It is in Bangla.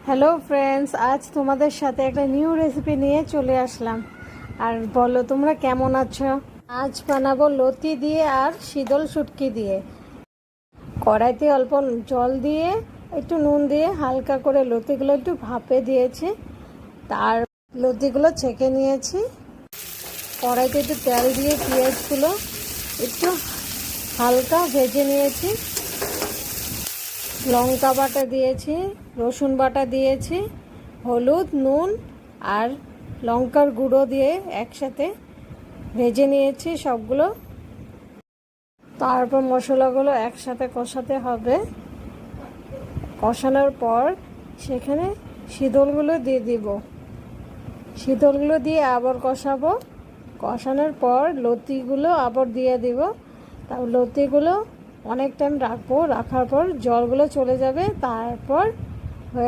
হ্যালো ফ্রেন্ডস, আজ তোমাদের সাথে একটা নিউ রেসিপি নিয়ে চলে আসলাম। আর বলো তোমরা কেমন আছো? আজ বানাবো লতি দিয়ে আর শীতল শুটকি দিয়ে। কড়াইতে অল্প জল দিয়ে একটু নুন দিয়ে হালকা করে লতিগুলো একটু ভাপে দিয়েছি। তার লতিগুলো ছেঁকে নিয়েছি। কড়াইতে একটু তেল দিয়ে পেঁয়াজগুলো একটু হালকা ভেজে নিয়েছি। লঙ্কা বাটা দিয়েছি, রসুন বাটা দিয়েছি, হলুদ, নুন আর লঙ্কার গুঁড়ো দিয়ে একসাথে ভেজে নিয়েছি সবগুলো। তারপর মশলাগুলো একসাথে কষাতে হবে। কষানোর পর সেখানে শীতলগুলো দিয়ে দিব। শীতলগুলো দিয়ে আবার কষাবো। কষানোর পর লতিগুলো আবার দিয়ে দিব। তারপর লতিগুলো অনেক টাইম রাখবো। রাখার পর জলগুলো চলে যাবে। তারপর